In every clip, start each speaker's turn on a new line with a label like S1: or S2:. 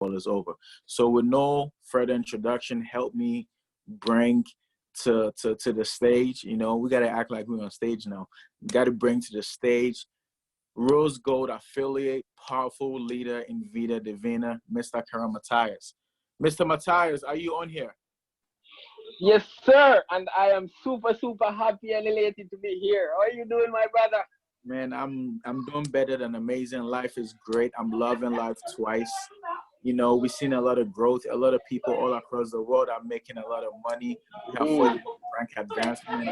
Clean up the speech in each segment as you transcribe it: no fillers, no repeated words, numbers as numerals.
S1: is over. So with no further introduction, help me bring to the stage. You know, we got to act like we're on stage now. We got to bring to the stage Rose Gold affiliate, powerful leader in Vida Divina, Mr. Keron Matthias. Mr. Matthias, are you on here?
S2: Yes, sir. And I am super, super happy and elated to be here. How are you doing, my brother?
S1: Man, I'm doing better than amazing. Life is great. I'm loving life twice. You know, we've seen a lot of growth. A lot of people all across the world are making a lot of money. We have 40 rank advancement.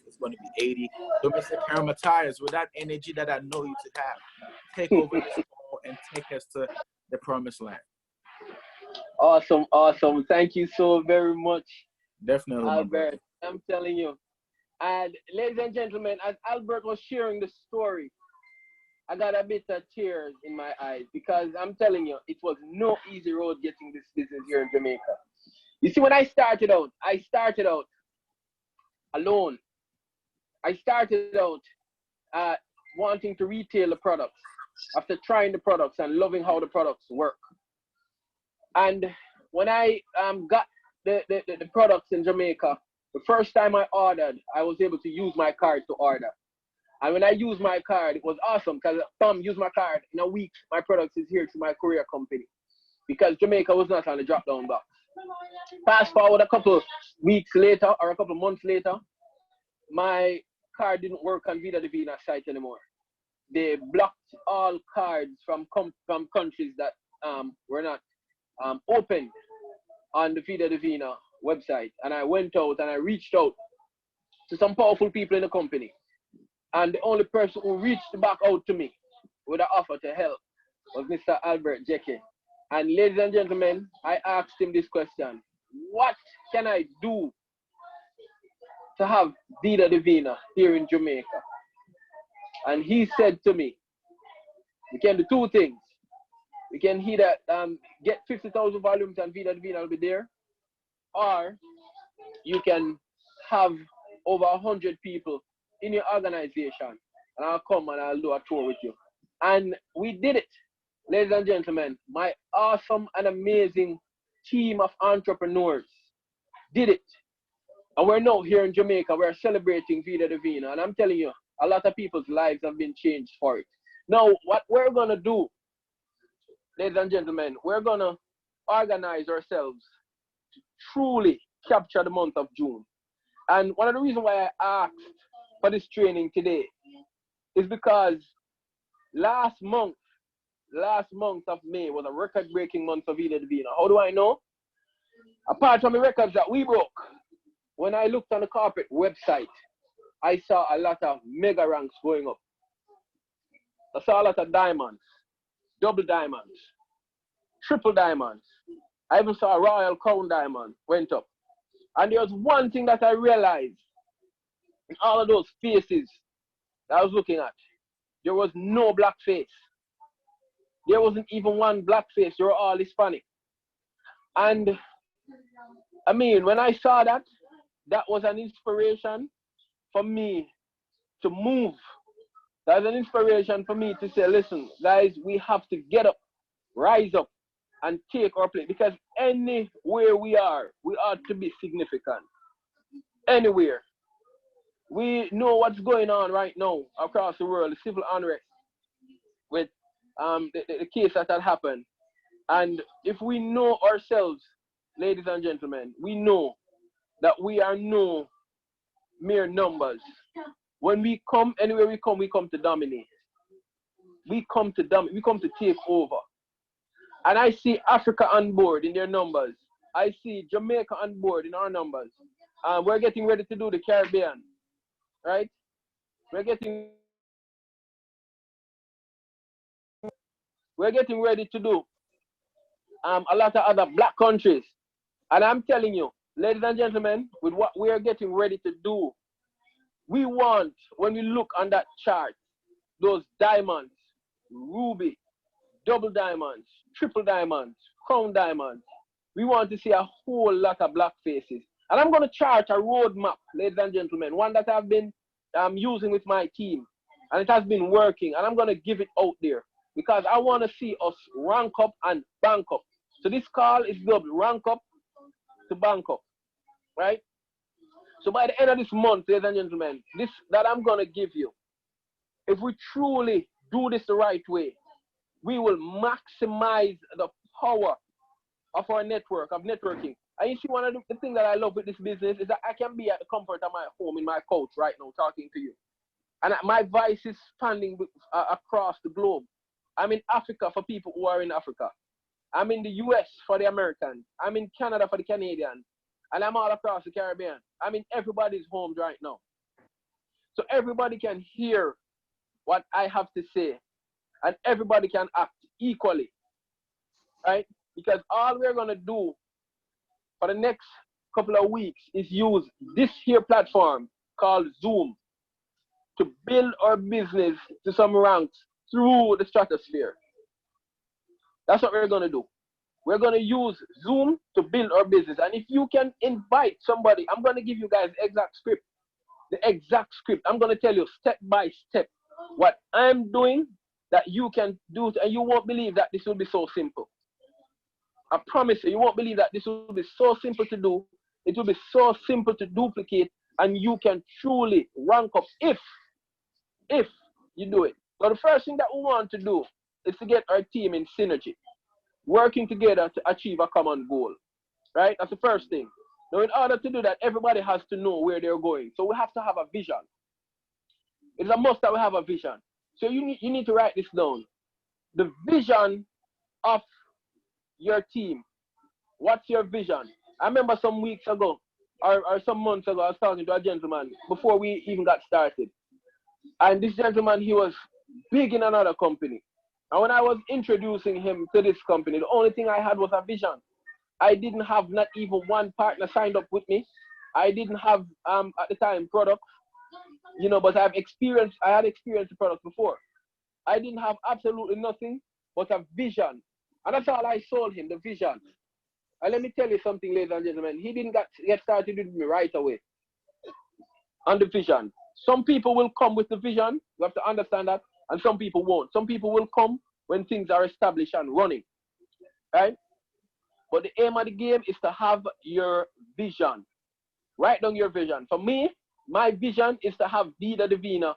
S1: It's going to be 80. So, Mr. Keron Matthias, with that energy that I know you to have, take over this call and take us to the promised land.
S2: Awesome, awesome. Thank you so very much,
S1: Definitely,
S2: Albert. I'm telling you. And ladies and gentlemen, as Albert was sharing the story, I got a bit of tears in my eyes because I'm telling you, it was no easy road getting this business here in Jamaica. You see, when I started out alone. I started out wanting to retail the products after trying the products and loving how the products work. And when I got the products in Jamaica, the first time I ordered, I was able to use my card to order. And when I used my card, it was awesome because Tom used my card. In a week, my products is here to my courier company because Jamaica was not on the drop-down box. Fast forward a couple weeks later or a couple months later, my card didn't work on Vida Divina site anymore. They blocked all cards from countries that were not open on the Vida Divina website. And I went out and I reached out to some powerful people in the company. And the only person who reached back out to me with an offer to help was Mr. Albert Gyeke. And ladies and gentlemen, I asked him this question: what can I do to have Vida Divina here in Jamaica? And he said to me, we can do two things. We can either get 50,000 volumes and Vida Divina will be there, or you can have over 100 people in your organization, and I'll come and I'll do a tour with you. And we did it, ladies and gentlemen. My awesome and amazing team of entrepreneurs did it. And we're now here in Jamaica, we're celebrating Vida Divina. And I'm telling you, a lot of people's lives have been changed for it. Now, what we're gonna do, ladies and gentlemen, we're gonna organize ourselves to truly capture the month of June. And one of the reasons why I asked for this training today is because last month of May was a record-breaking month for Vida Divina. How do I know? Apart from the records that we broke, when I looked on the corporate website, I saw a lot of mega ranks going up. I saw a lot of diamonds, double diamonds, triple diamonds. I even saw a Royal Crown diamond went up. And there was one thing that I realized in all of those faces that I was looking at. There was no black face. There wasn't even one black face. They were all Hispanic. And I mean, when I saw that, that was an inspiration for me to move. That was an inspiration for me to say, listen, guys, we have to get up, rise up, and take our place. Because anywhere we are, we ought to be significant. Anywhere. We know what's going on right now across the world, the civil unrest with the case that had happened. And if we know ourselves, ladies and gentlemen, we know that we are no mere numbers. When we come, anywhere we come to dominate. We come to dominate, we come to take over. And I see Africa on board in their numbers. I see Jamaica on board in our numbers. We're getting ready to do the Caribbean, right? We're getting ready to do a lot of other black countries. And I'm telling you, ladies and gentlemen, with what we are getting ready to do, we want, when we look on that chart, those diamonds, ruby, double diamonds, triple diamonds, crown diamonds. We want to see a whole lot of black faces. And I'm going to chart a roadmap, ladies and gentlemen, one that I've been using with my team. And it has been working. And I'm going to give it out there. because I want to see us rank up and bank up. So this call is dubbed rank up to bank up, right? So by the end of this month, ladies and gentlemen, this that I'm going to give you, if we truly do this the right way, we will maximize the power of our network, of networking. And you see, one of the things that I love with this business is that I can be at the comfort of my home in my couch right now talking to you. And my voice is spanning across the globe. I'm in Africa for people who are in Africa. I'm in the US for the Americans. I'm in Canada for the Canadians. And I'm all across the Caribbean. I'm in everybody's homes right now. So everybody can hear what I have to say. And everybody can act equally. Right? Because all we're going to do for the next couple of weeks is use this here platform called Zoom to build our business to some ranks through the stratosphere. That's what we're going to do. We're going to use Zoom to build our business. And if you can invite somebody, I'm going to give you guys the exact script. The exact script. I'm going to tell you step by step what I'm doing that you can do. And you won't believe that this will be so simple. I promise you, you won't believe that this will be so simple to do. It will be so simple to duplicate. And you can truly rank up if you do it. So the first thing that we want to do is to get our team in synergy, working together to achieve a common goal, right? That's the first thing. Now, in order to do that, everybody has to know where they're going. So we have to have a vision. It's a must that we have a vision. So you need to write this down. The vision of your team. What's your vision? I remember some weeks ago, or some months ago, I was talking to a gentleman before we even got started. And this gentleman, he was big in another company. And when I was introducing him to this company, the only thing I had was a vision. I didn't have not even one partner signed up with me. I didn't have, at the time, product, but I had experienced the product before. I didn't have absolutely nothing but a vision. And that's all I sold him, the vision. And let me tell you something, ladies and gentlemen. He didn't get started with me right away on the vision. Some people will come with the vision. You have to understand that. And some people won't. Some people will come when things are established and running. Right? But the aim of the game is to have your vision. Write down your vision. For me, my vision is to have Vida Divina,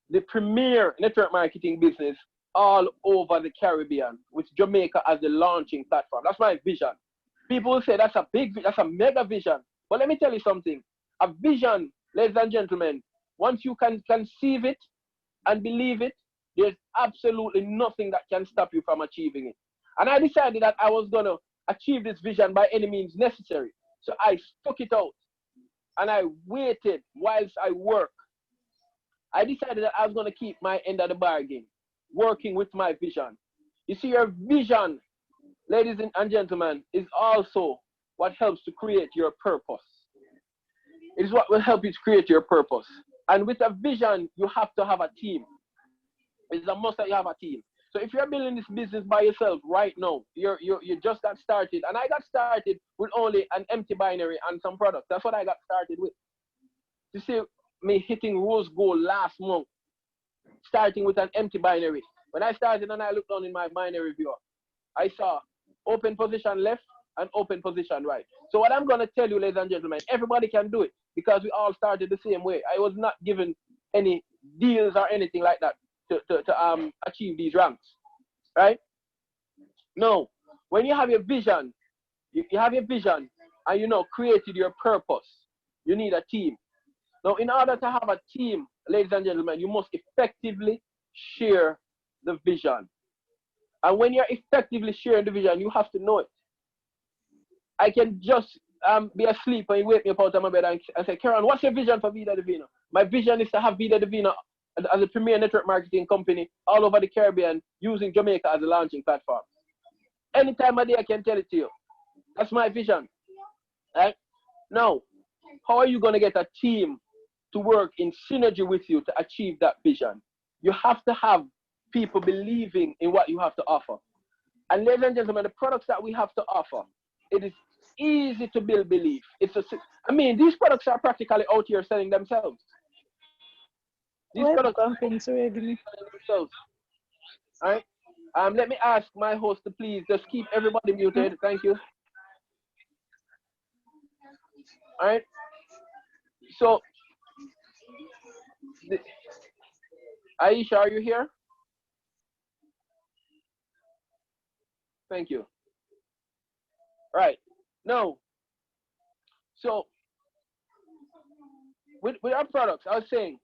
S2: the premier network marketing business all over the Caribbean, with Jamaica as the launching platform. That's my vision. People will say that's a mega vision. But let me tell you something. A vision, ladies and gentlemen, once you can conceive it and believe it, there's absolutely nothing that can stop you from achieving it. And I decided that I was going to achieve this vision by any means necessary. So I stuck it out and I waited whilst I worked. I decided that I was going to keep my end of the bargain, working with my vision. You see, your vision, ladies and gentlemen, is also what helps to create your purpose. It is what will help you to create your purpose. And with a vision, you have to have a team. It's a must that you have a team. So if you're building this business by yourself right now, you just got started. And I got started with only an empty binary and some products. That's what I got started with. You see me hitting rose gold last month, starting with an empty binary. When I started and I looked down in my binary viewer, I saw open position left and open position right. So what I'm going to tell you, ladies and gentlemen, everybody can do it because we all started the same way. I was not given any deals or anything like that to achieve these ranks, right? No, when you have your vision, you have your vision and created your purpose, you need a team. Now, in order to have a team, ladies and gentlemen, you must effectively share the vision. And when you're effectively sharing the vision, you have to know it. I can just be asleep and you wake me up out of my bed and say, Keron, what's your vision for Vida Divina? My vision is to have Vida Divina as a premier network marketing company all over the Caribbean using Jamaica as a launching platform. Anytime of day, I can tell it to you. That's my vision. Right? Now, how are you going to get a team to work in synergy with you to achieve that vision? You have to have people believing in what you have to offer. And ladies and gentlemen, the products that we have to offer, it is easy to build belief. These products are practically out here selling themselves. These products are selling themselves. Right? Let me ask my host to please just keep everybody muted. Thank you. All right. So, Aiesha, are you here? Thank you. Right. No. So, with our products, I was saying,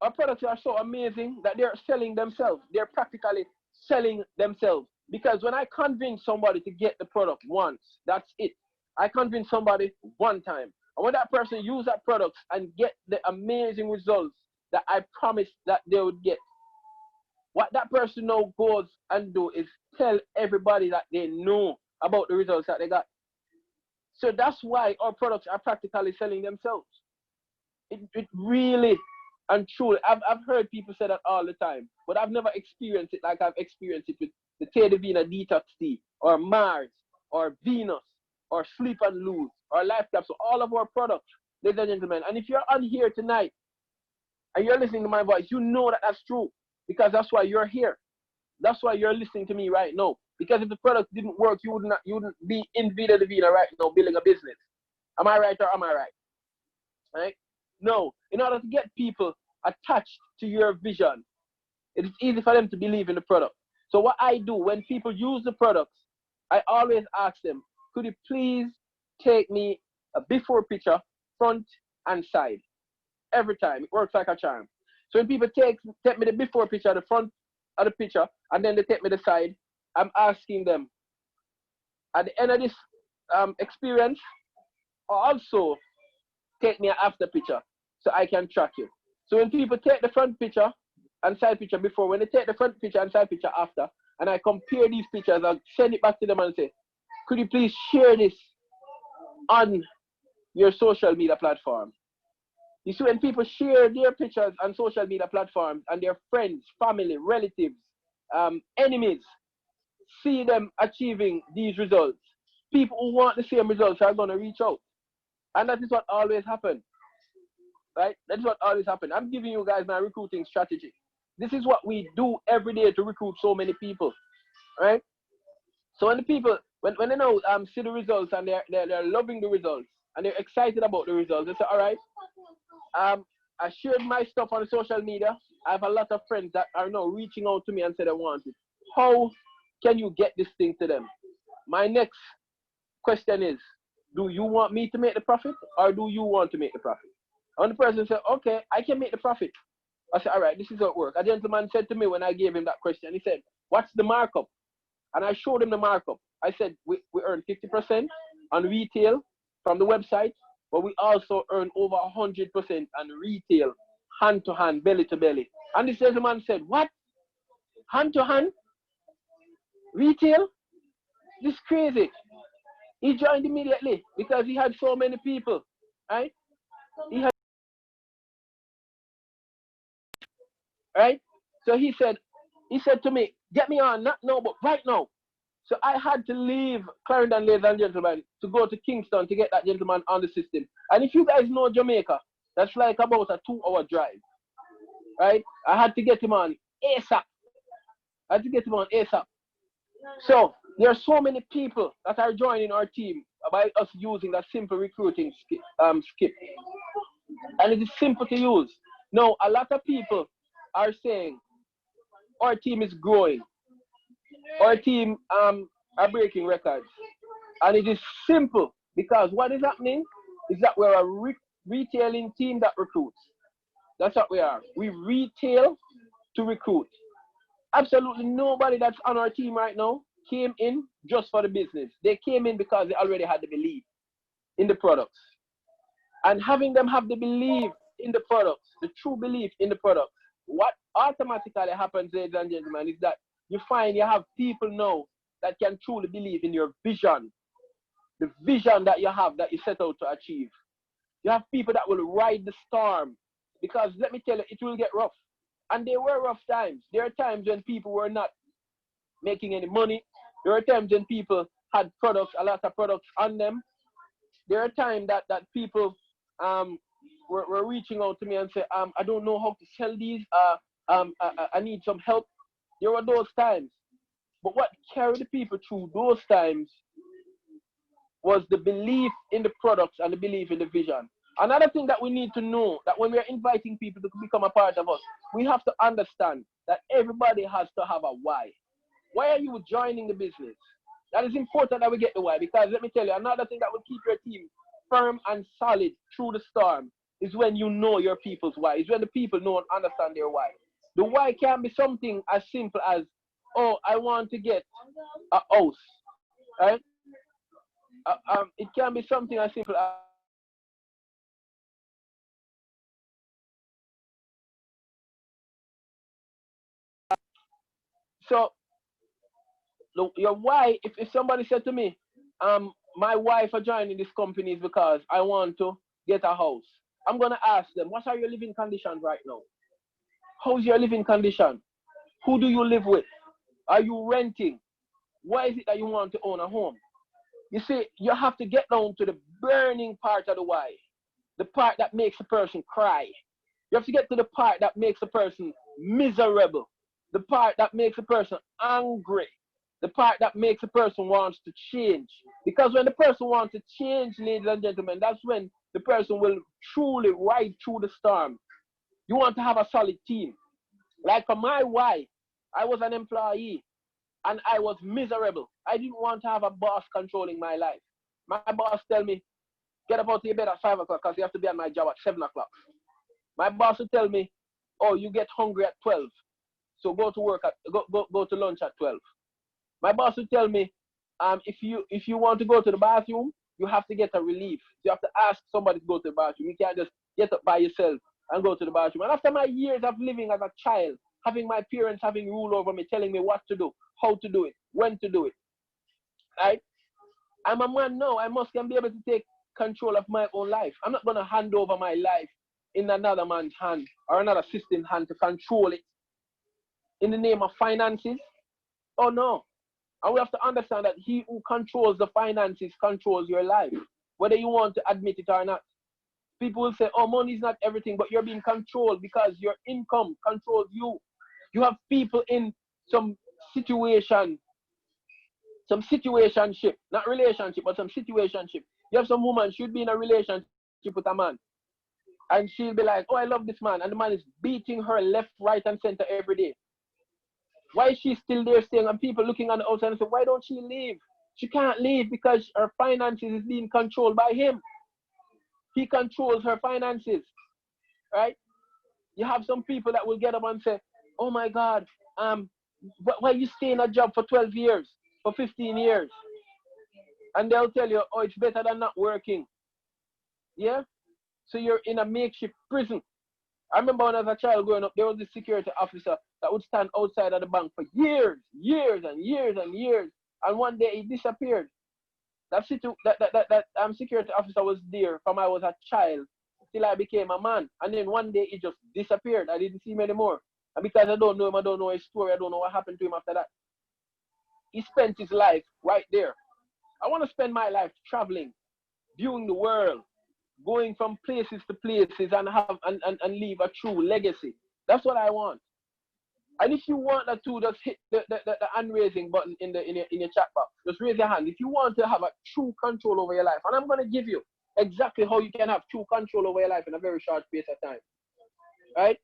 S2: our products are so amazing that they're selling themselves. They're practically selling themselves. Because when I convince somebody to get the product once, that's it. I convince somebody one time. And when that person use that product and get the amazing results that I promised that they would get, what that person now goes and do is tell everybody that they know about the results that they got. So that's why our products are practically selling themselves. It really and truly, I've heard people say that all the time, but I've never experienced it like I've experienced it with the Teddy Vina Detox Tea, or Mars, or Venus, or Sleep and Lose, or Life Capsule, all of our products, ladies and gentlemen. And if you're on here tonight and you're listening to my voice, you know that that's true, because that's why you're here. That's why you're listening to me right now. Because if the product didn't work, you wouldn't be in Vida Divina right now building a business. Am I right or am I right? Right? No. In order to get people attached to your vision, it is easy for them to believe in the product. So what I do when people use the products, I always ask them, could you please take me a before picture, front and side? Every time. It works like a charm. So when people take me the before picture, the front of the picture, and then they take me the side, I'm asking them, at the end of this experience, also take me an after picture so I can track you. So when people take the front picture and side picture before, when they take the front picture and side picture after, and I compare these pictures, I'll send it back to them and say, could you please share this on your social media platform? You see, when people share their pictures on social media platforms and their friends, family, relatives, enemies, see them achieving these results, people who want the same results are going to reach out. And that is what always happens. Right? That is what always happens. I'm giving you guys my recruiting strategy. This is what we do every day to recruit so many people. Right? So when the people, when they know see the results and they're loving the results and they're excited about the results, they say, all right, I shared my stuff on social media. I have a lot of friends that are now reaching out to me and say they want it. How can you get this thing to them? My next question is, do you want me to make the profit or do you want to make the profit? And the person said, okay, I can make the profit. I said, all right, this is how it works. A gentleman said to me when I gave him that question, he said, what's the markup? And I showed him the markup. I said, we earn 50% on retail from the website, but we also earn over 100% on retail, hand to hand, belly to belly. And this gentleman said, what? Hand to hand? Retail? This is crazy. He joined immediately because he had so many people, right? Right? So he said to me, get me on, not now, but right now. So I had to leave Clarendon, ladies and gentlemen, to go to Kingston to get that gentleman on the system. And if you guys know Jamaica, that's like about a 2-hour drive, right? I had to get him on ASAP. So there are so many people that are joining our team by us using that simple recruiting skip. And it is simple to use. Now, a lot of people are saying our team is growing. Our team are breaking records. And it is simple because what is happening is that we're a retailing team that recruits. That's what we are. We retail to recruit. Absolutely nobody that's on our team right now came in just for the business. They came in because they already had the belief in the products. And having them have the belief in the products, the true belief in the products, what automatically happens, ladies and gentlemen, is that you find you have people now that can truly believe in your vision, the vision that you have that you set out to achieve. You have people that will ride the storm because let me tell you, it will get rough. And there were rough times. There are times when people were not making any money. There are times when people had products, a lot of products on them. There are times that people were reaching out to me and say, I don't know how to sell these. I need some help. There were those times. But what carried the people through those times was the belief in the products and the belief in the vision. Another thing that we need to know, that when we are inviting people to become a part of us, we have to understand that everybody has to have a why. Why are you joining the business? That is important that we get the why, because let me tell you, another thing that will keep your team firm and solid through the storm is when you know your people's why. Is when the people know and understand their why. The why can be something as simple as, oh, I want to get a house, right? It can be something as simple as, so your why, if somebody said to me, my why for joining this company is because I want to get a house, I'm going to ask them, what are your living conditions right now? How's your living condition? Who do you live with? Are you renting? Why is it that you want to own a home? You see, you have to get down to the burning part of the why, the part that makes a person cry. You have to get to the part that makes a person miserable, the part that makes a person angry, the part that makes a person wants to change. Because when the person wants to change, ladies and gentlemen, that's when the person will truly ride through the storm. You want to have a solid team. Like for my why, I was an employee and I was miserable. I didn't want to have a boss controlling my life. My boss tell me, get up out of your bed at 5 o'clock because you have to be at my job at 7 o'clock. My boss would tell me, oh, you get hungry at 12. So go to work go to lunch at 12. My boss would tell me, if you want to go to the bathroom, you have to get a relief. You have to ask somebody to go to the bathroom. You can't just get up by yourself and go to the bathroom. And after my years of living as a child, having my parents having rule over me, telling me what to do, how to do it, when to do it, right? I'm a man now. I can be able to take control of my own life. I'm not going to hand over my life in another man's hand or another system's hand to control it in the name of finances. Oh no. And we have to understand that he who controls the finances controls your life, whether you want to admit it or not. People will say, oh, money is not everything, but you're being controlled because your income controls you. You have people in some situationship, not relationship, but some situationship. You have some woman, she'd be in a relationship with a man. And she'll be like, oh, I love this man. And the man is beating her left, right, and center every day. Why is she still there staying? And people looking on the outside and say, why don't she leave? She can't leave because her finances is being controlled by him. He controls her finances, right? You have some people that will get up and say, oh my God, why you stay in a job for 12 years, for 15 years? And they'll tell you, oh, it's better than not working. Yeah? So you're in a makeshift prison. I remember when I was a child growing up, there was this security officer that would stand outside of the bank for years and years and years. And one day he disappeared. That security officer was there from I was a child till I became a man. And then one day he just disappeared. I didn't see him anymore. And because I don't know him, I don't know his story, I don't know what happened to him after that. He spent his life right there. I want to spend my life traveling, viewing the world, going from places to places and have and leave a true legacy. That's what I want. And if you want that too, just hit the hand raising button in your chat box. Just raise your hand. If you want to have a true control over your life, and I'm going to give you exactly how you can have true control over your life in a very short space of time. Right?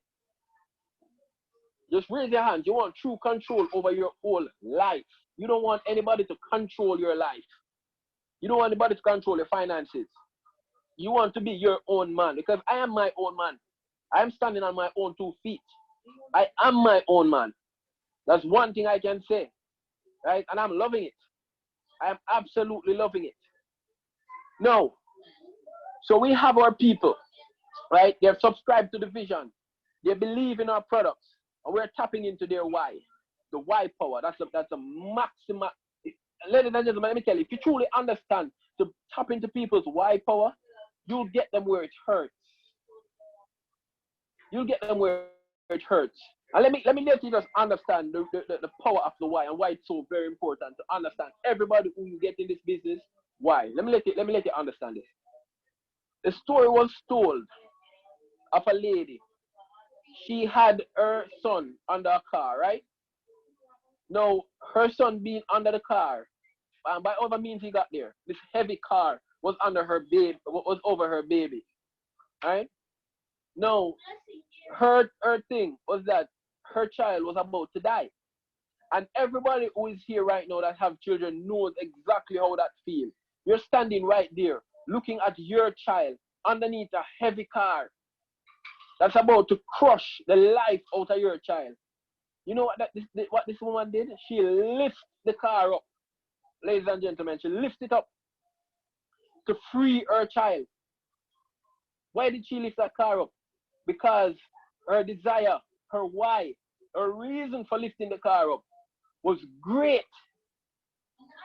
S2: Just raise your hand. You want true control over your whole life. You don't want anybody to control your life. You don't want anybody to control your finances. You want to be your own man, because I am my own man. I am standing on my own 2 feet. I am my own man. That's one thing I can say, right? And I'm loving it. I am absolutely loving it. No. So we have our people, right? They're subscribed to the vision. They believe in our products, and we're tapping into their why. The why power. That's a maximum. Ladies and gentlemen, let me tell you, if you truly understand to tap into people's why power, you'll get them where it hurts. You'll get them where it hurts. And let me let you just understand the power of the why and why it's so very important to understand everybody who you get in this business. Why? Let me let you understand this. The story was told of a lady. She had her son under a car, right? Now, her son being under the car, and by other means he got there, this heavy car was under her baby, was over her baby, right? Now, her thing was that her child was about to die. And everybody who is here right now that have children knows exactly how that feels. You're standing right there, looking at your child underneath a heavy car that's about to crush the life out of your child. You know what this woman did? She lifted the car up, ladies and gentlemen. She lifted it up to free her child. Why did she lift that car up? Because her desire, her why, her reason for lifting the car up was great.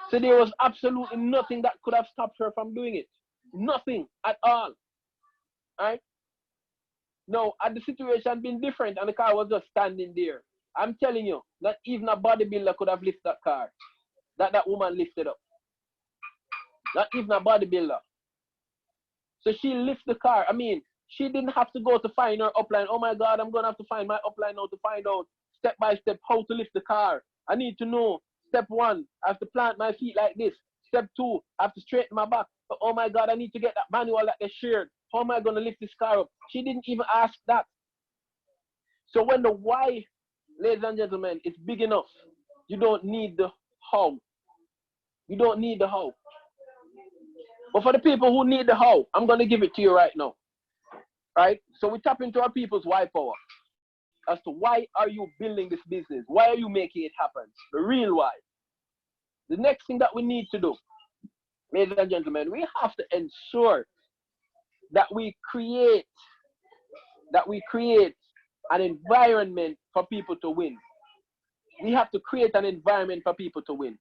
S2: So there was absolutely nothing that could have stopped her from doing it. Nothing at all. Right? Now, had the situation been different and the car was just standing there, I'm telling you, not even a bodybuilder could have lifted that car. That woman lifted up. Not even a bodybuilder. So she lifted the car. I mean, she didn't have to go to find her upline. Oh my God, I'm going to have to find my upline now to find out step by step how to lift the car. I need to know, step 1, I have to plant my feet like this. Step 2, I have to straighten my back. But oh my God, I need to get that manual that they shared. How am I going to lift this car up? She didn't even ask that. So when the why, ladies and gentlemen, is big enough, you don't need the how. You don't need the how. But for the people who need the how, I'm going to give it to you right now. Right? So we tap into our people's why power as to why are you building this business? Why are you making it happen? The real why. The next thing that we need to do, ladies and gentlemen, we have to ensure that we create an environment for people to win. We have to create an environment for people to win.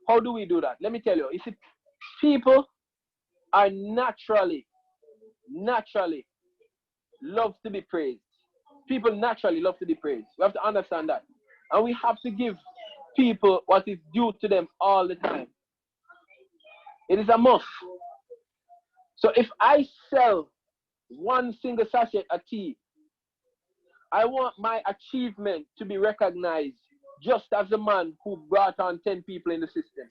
S2: How do we do that? Let me tell you. You see, people are naturally love to be praised. People naturally love to be praised. We have to understand that. And we have to give people what is due to them all the time. It is a must. So if I sell one single sachet of tea, I want my achievement to be recognized just as the man who brought on 10 people in the system.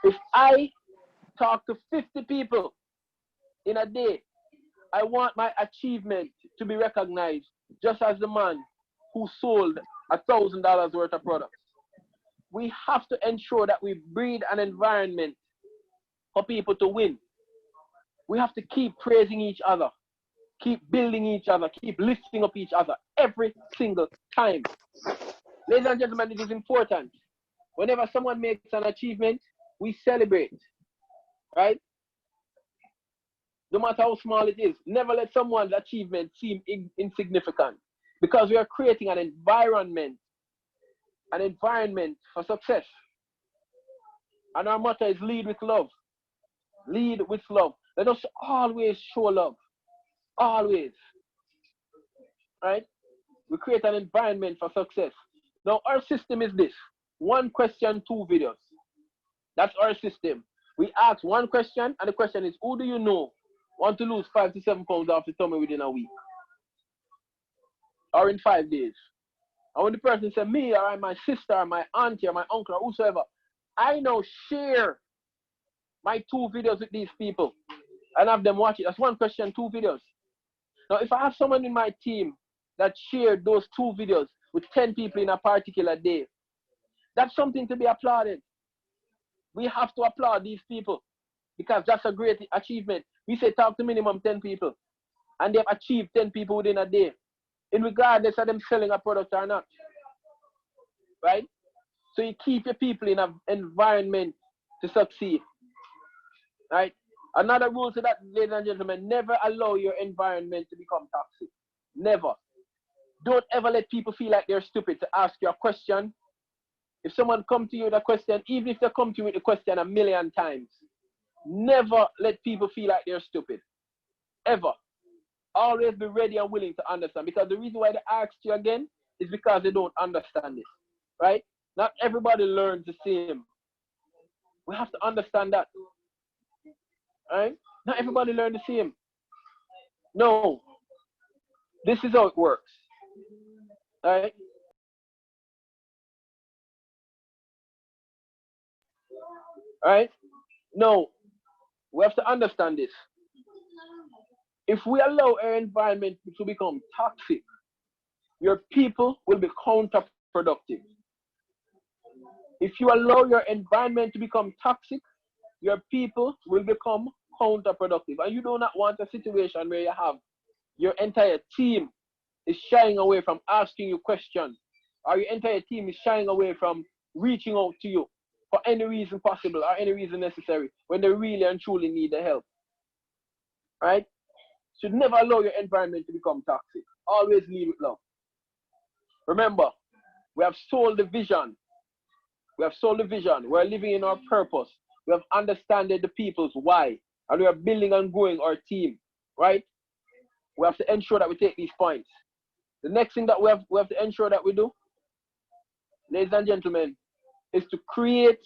S2: If I talk to 50 people in a day, I want my achievement to be recognized just as the man who sold $1,000 worth of products. We have to ensure that we breed an environment for people to win. We have to keep praising each other, keep building each other, keep lifting up each other every single time. Ladies and gentlemen, it is important. Whenever someone makes an achievement, we celebrate, right? No matter how small it is, never let someone's achievement seem insignificant, because we are creating an environment for success. And our motto is lead with love. Lead with love. Let us always show love. Always. Right? We create an environment for success. Now, our system is this. 1 question, 2 videos. That's our system. We ask 1 question, and the question is, who do you know want to lose 5 to 7 pounds off the tummy within a week? Or in 5 days? And when the person says me, or my sister, or my auntie, or my uncle, or whosoever, I now share my 2 videos with these people and have them watch it. That's 1 question, 2 videos. Now, if I have someone in my team that shared those 2 videos with 10 people in a particular day, that's something to be applauded. We have to applaud these people because that's a great achievement. We say talk to minimum 10 people, and they've achieved 10 people within a day, regardless of them selling a product or not. Right? So you keep your people in an environment to succeed. Right? Another rule to that, ladies and gentlemen, never allow your environment to become toxic. Never. Don't ever let people feel like they're stupid to ask you a question. If someone comes to you with a question, even if they come to you with a question 1,000,000 times, never let people feel like they're stupid. Ever. Always be ready and willing to understand. Because the reason why they ask you again is because they don't understand it. Right? Not everybody learns the same. We have to understand that. Right? Not everybody learns the same. No. This is how it works. Right? All right? Now, we have to understand this. If we allow our environment to become toxic, your people will be counterproductive. If you allow your environment to become toxic, your people will become counterproductive. And you do not want a situation where you have your entire team is shying away from asking you questions, or your entire team is shying away from reaching out to you for any reason possible or any reason necessary when they really and truly need the help. Right? Should never allow your environment to become toxic. Always lead with love. Remember, we have sold the vision. We have sold the vision. We're living in our purpose. We have understood the people's why. And we are building and growing our team. Right? We have to ensure that we take these points. The next thing that we have to ensure that we do, ladies and gentlemen, is to create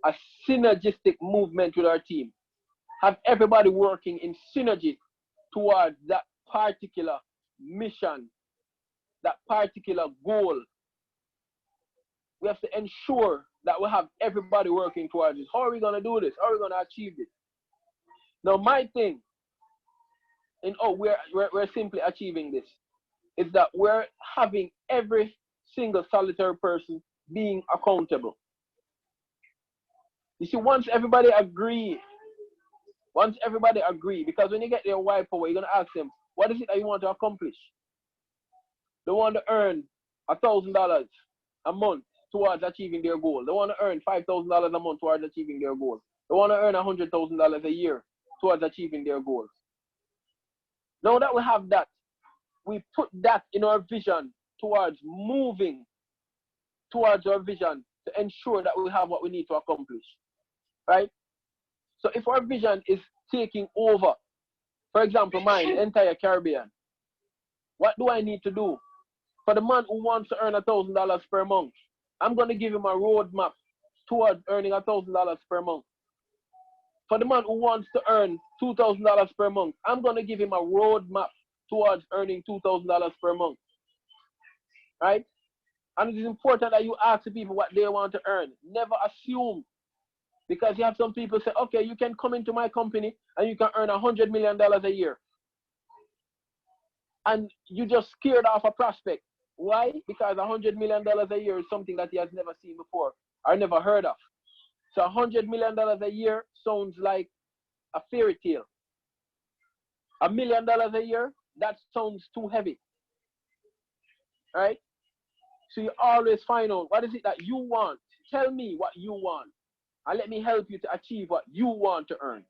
S2: a synergistic movement with our team. Have everybody working in synergy towards that particular mission, that particular goal. We have to ensure that we have everybody working towards this. How are we going to do this? How are we going to achieve this? Now, my thing, we're simply achieving this, is that we're having every single solitary person being accountable. You see, once everybody agree, because when you get their why power, you're going to ask them, what is it that you want to accomplish? They want to earn $1,000 a month towards achieving their goal. They want to earn $5,000 a month towards achieving their goal. They want to earn $100,000 a year towards achieving their goals. Now that we have that, we put that in our vision towards moving towards our vision to ensure that we have what we need to accomplish, right? So if our vision is taking over, for example, mine, entire Caribbean, what do I need to do? For the man who wants to earn $1,000 per month, I'm going to give him a roadmap towards earning $1,000 per month. For the man who wants to earn $2,000 per month, I'm going to give him a roadmap towards earning $2,000 per month, right? And it is important that you ask the people what they want to earn. Never assume, because you have some people say, okay, you can come into my company and you can earn $100 million a year. And you just scared off a prospect. Why? Because $100 million a year is something that he has never seen before or never heard of. So $100 million a year sounds like a fairy tale. $1 million a year, that sounds too heavy, right? So you always find out what is it that you want. Tell me what you want, and let me help you to achieve what you want to earn.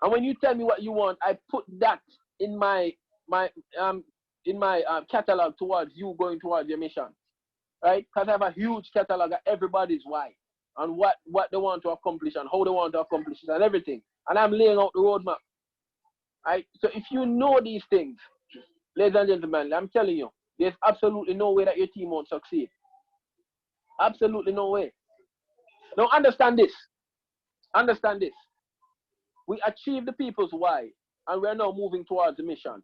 S2: And when you tell me what you want, I put that in my catalog towards you going towards your mission, right? Because I have a huge catalog of everybody's why and what they want to accomplish and how they want to accomplish it and everything. And I'm laying out the roadmap, right? So if you know these things, ladies and gentlemen, I'm telling you, there's absolutely no way that your team won't succeed. Absolutely no way. Now understand this. Understand this. We achieve the people's why, and we're now moving towards the mission.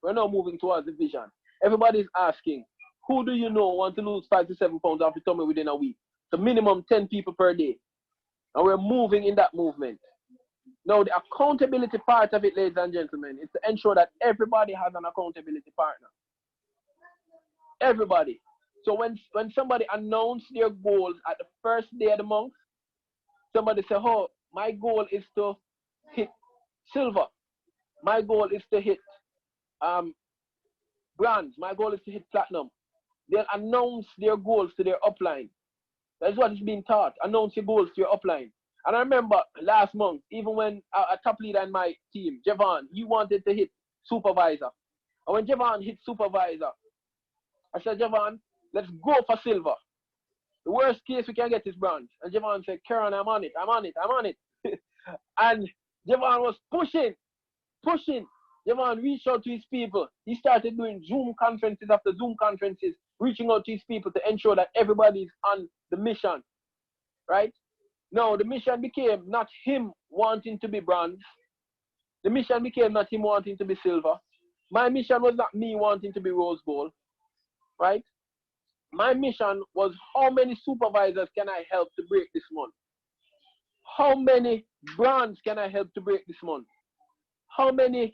S2: We're now moving towards the vision. Everybody's asking, who do you know want to lose 5 to 7 pounds off the tummy within a week? So minimum 10 people per day. And we're moving in that movement. Now the accountability part of it, ladies and gentlemen, is to ensure that everybody has an accountability partner. Everybody. So when somebody announces their goals at the first day of the month, somebody say, oh, my goal is to hit silver. My goal is to hit bronze. My goal is to hit platinum. They'll announce their goals to their upline. That's what is being taught. Announce your goals to your upline. And I remember last month, even when a top leader in my team, Javon, he wanted to hit supervisor. And when Javon hit supervisor, I said, Javon, let's go for silver. The worst case we can get is bronze. And Javon said, Keron, I'm on it. And Javon was pushing. Javon reached out to his people. He started doing Zoom conferences after Zoom conferences, reaching out to his people to ensure that everybody's on the mission, right? No, the mission became not him wanting to be bronze. The mission became not him wanting to be silver. My mission was not me wanting to be rose gold, right? My mission was how many supervisors can I help to break this month? How many bronze can I help to break this month? How many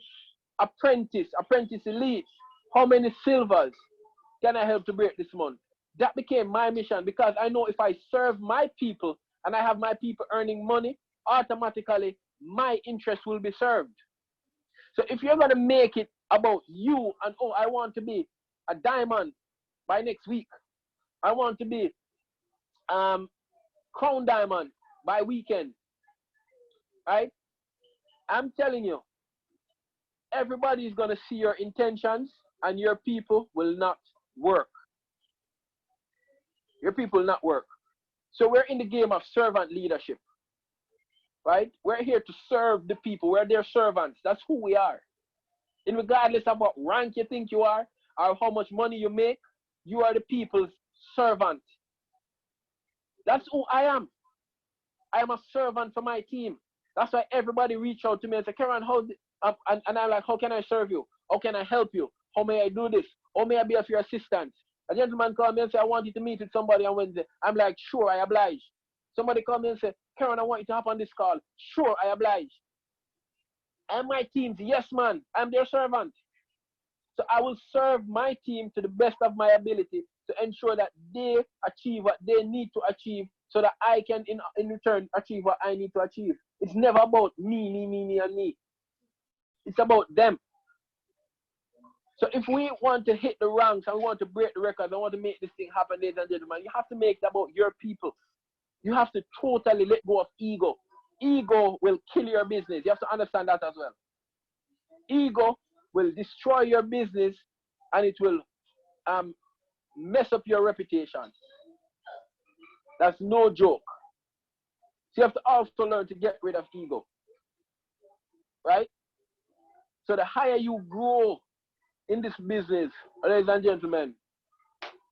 S2: apprentice elite? How many silvers can I help to break this month? That became my mission, because I know if I serve my people and I have my people earning money, automatically my interest will be served. So if you're going to make it about you and, oh, I want to be a diamond by next week, I want to be crown diamond by weekend, right? I'm telling you, everybody is going to see your intentions and your people will not work. Your people will not work. So we're in the game of servant leadership, right? We're here to serve the people. We're their servants. That's who we are. And regardless of what rank you think you are or how much money you make, you are the people's servant. That's who I am. I am a servant for my team. That's why everybody reach out to me and say, Keron, and I'm like, how can I serve you? How can I help you? How may I do this? How may I be of your assistance? A gentleman called me and said, I want you to meet with somebody on Wednesday. I'm like, sure, I oblige. Somebody called me and said, Keron, I want you to hop on this call. Sure, I oblige. And my teams, yes, man, I'm their servant. So I will serve my team to the best of my ability to ensure that they achieve what they need to achieve so that I can, in return, achieve what I need to achieve. It's never about me, and me. It's about them. So if we want to hit the ranks and we want to break the records and want to make this thing happen, ladies and gentlemen, you have to make it about your people. You have to totally let go of ego. Ego will kill your business. You have to understand that as well. Ego will destroy your business and it will mess up your reputation. That's no joke. So you have to also learn to get rid of ego. Right? So the higher you grow in this business, ladies and gentlemen,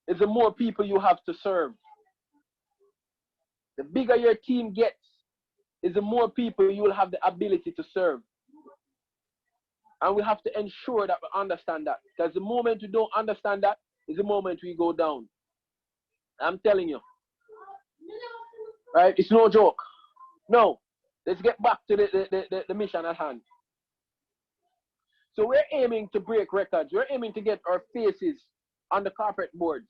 S2: is the more people you have to serve. The bigger your team gets, is the more people you will have the ability to serve. And we have to ensure that we understand that. Because the moment we don't understand that is the moment we go down. I'm telling you. Right? It's no joke. No. Let's get back to the mission at hand. So we're aiming to break records. We're aiming to get our faces on the corporate boards.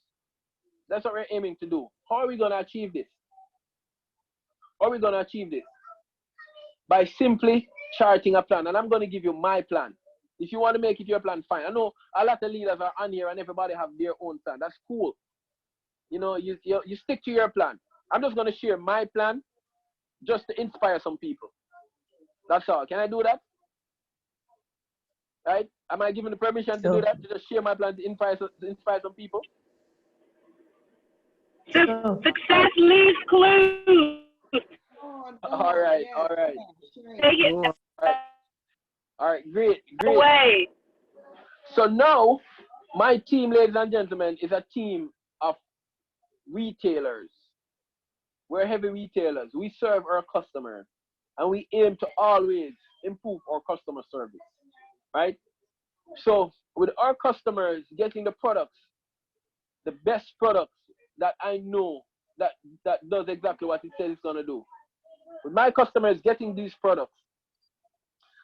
S2: That's what we're aiming to do. How are we going to achieve this? How are we going to achieve this? By simply charting a plan. And I'm going to give you my plan. If you want to make it your plan, fine. I know a lot of leaders are on here and everybody have their own plan. That's cool. You know, you stick to your plan. I'm just going to share my plan just to inspire some people. That's all. Can I do that? Right? Am I given the permission to do that? To just share my plan to inspire some people?
S3: Success leaves clues.
S2: All right.
S3: Take it
S2: All right, great.
S3: away.
S2: So now, my team, ladies and gentlemen, is a team of retailers. We're heavy retailers. We serve our customers, and we aim to always improve our customer service, right? So with our customers getting the products, the best products that I know that does exactly what it says it's going to do. With my customers getting these products,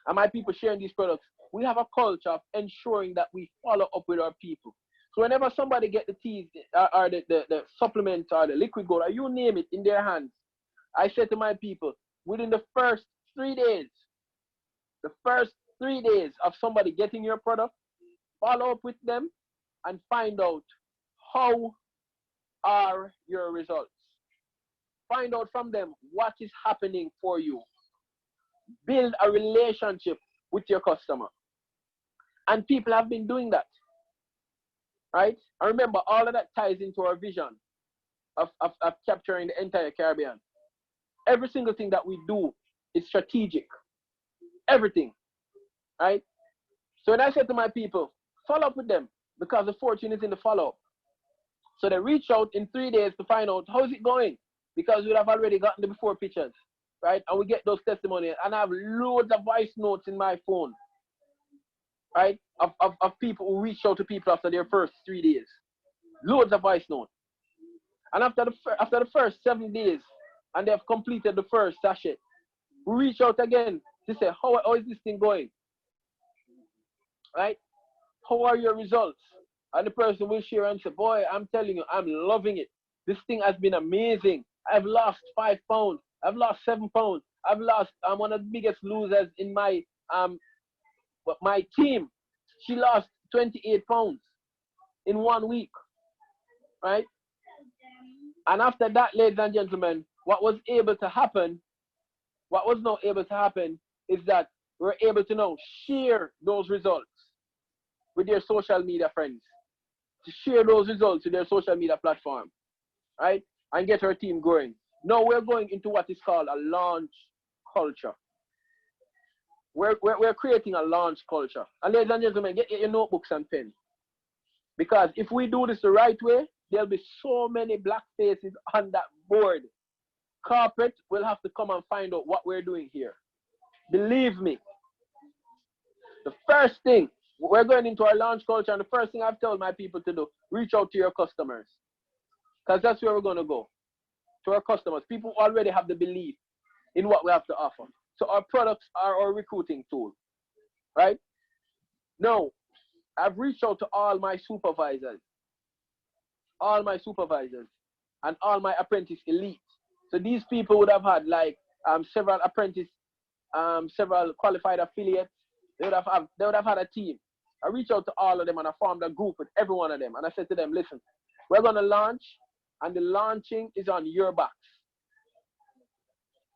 S2: and my people sharing these products, we have a culture of ensuring that we follow up with our people. So whenever somebody get the teas or the supplements or the liquid gold or you name it in their hands, I say to my people, within the first 3 days, of somebody getting your product, follow up with them and find out how are your results. Find out from them what is happening for you. Build a relationship with your customer. And people have been doing that. Right? And remember, all of that ties into our vision of capturing the entire Caribbean. Every single thing that we do is strategic. Everything. Right? So when I say to my people, follow up with them, because the fortune is in the follow-up. So they reach out in 3 days to find out how is it going, because we have already gotten the before pictures, right? And we get those testimonials, and I have loads of voice notes in my phone, right? Of people who reach out to people after their first 3 days, loads of voice notes. And after the first 7 days, and they have completed the first sachet, We reach out again to say, how is this thing going? Right? How are your results? And the person will share and say, boy, I'm telling you, I'm loving it. This thing has been amazing. I've lost 5 pounds. I've lost 7 pounds. I'm one of the biggest losers in my team. She lost 28 pounds in 1 week. Right? And after that, ladies and gentlemen, what was not able to happen is that we're able to now share those results with their social media friends, to share those results to their social media platform, right? And get our team going. Now we're going into what is called a launch culture. We're creating a launch culture. And ladies and gentlemen, get your notebooks and pens. Because if we do this the right way, there'll be so many black faces on that board. Corporate will have to come and find out what we're doing here. Believe me. The first thing, we're going into our launch culture, and the first thing I've told my people to do, reach out to your customers. Because that's where we're going to go. To our customers. People who already have the belief in what we have to offer. So our products are our recruiting tool. Right? Now, I've reached out to all my supervisors. And all my apprentice elite. So these people would have had like several apprentice, several qualified affiliates. They would have had a team. I reached out to all of them and I formed a group with every one of them. And I said to them, listen, we're going to launch, and the launching is on your backs.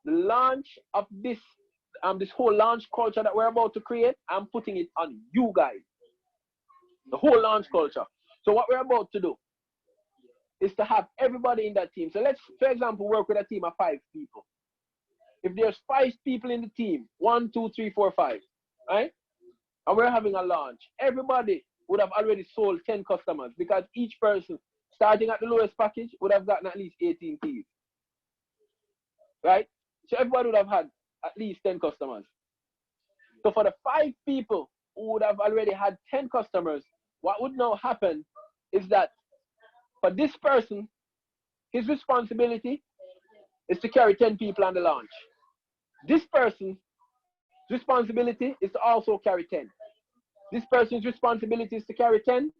S2: The launch of this whole launch culture that we're about to create, I'm putting it on you guys. The whole launch culture. So what we're about to do is to have everybody in that team. So let's, for example, work with a team of 5 people. If there's 5 people in the team, 1, 2, 3, 4, 5, right? And we're having a launch. Everybody would have already sold 10 customers because each person, starting at the lowest package, would have gotten at least 18 keys. Right? So everybody would have had at least 10 customers. So for the 5 people who would have already had 10 customers, what would now happen is that for this person, his responsibility is to carry 10 people on the launch. This person's responsibility is to also carry 10. This person's responsibility is to carry 10.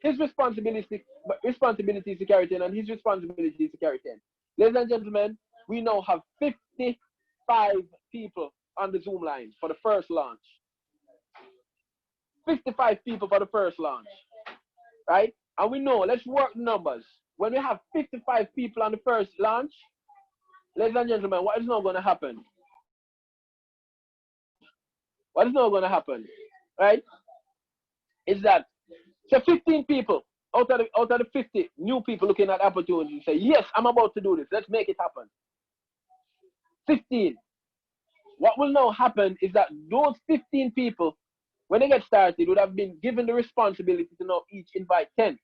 S2: His responsibility is to carry 10, and his responsibility is to carry 10. Ladies and gentlemen, we now have 55 people on the Zoom line for the first launch. 55 people for the first launch, right? And we know, let's work the numbers. When we have 55 people on the first launch, ladies and gentlemen, what is now going to happen? What is now going to happen, right? Is that, so 15 people out of the 50 new people looking at opportunities say, yes, I'm about to do this. Let's make it happen. 15. What will now happen is that those 15 people, when they get started, would have been given the responsibility to now each invite 10.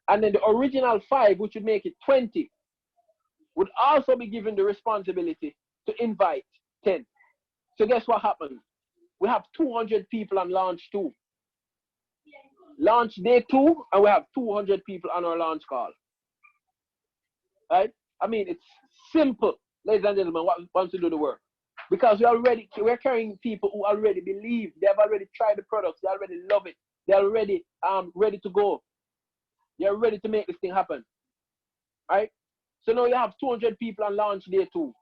S2: And then the original 5, which would make it 20, would also be given the responsibility to invite 10. So guess what happens? We have 200 people on launch 2. Launch day 2, and we have 200 people on our launch call. Right? I mean, it's simple, ladies and gentlemen, once you do the work. Because we're carrying people who already believe, they have already tried the products, they already love it, they're already ready to go. They're ready to make this thing happen. Right? So now you have 200 people on launch day 2.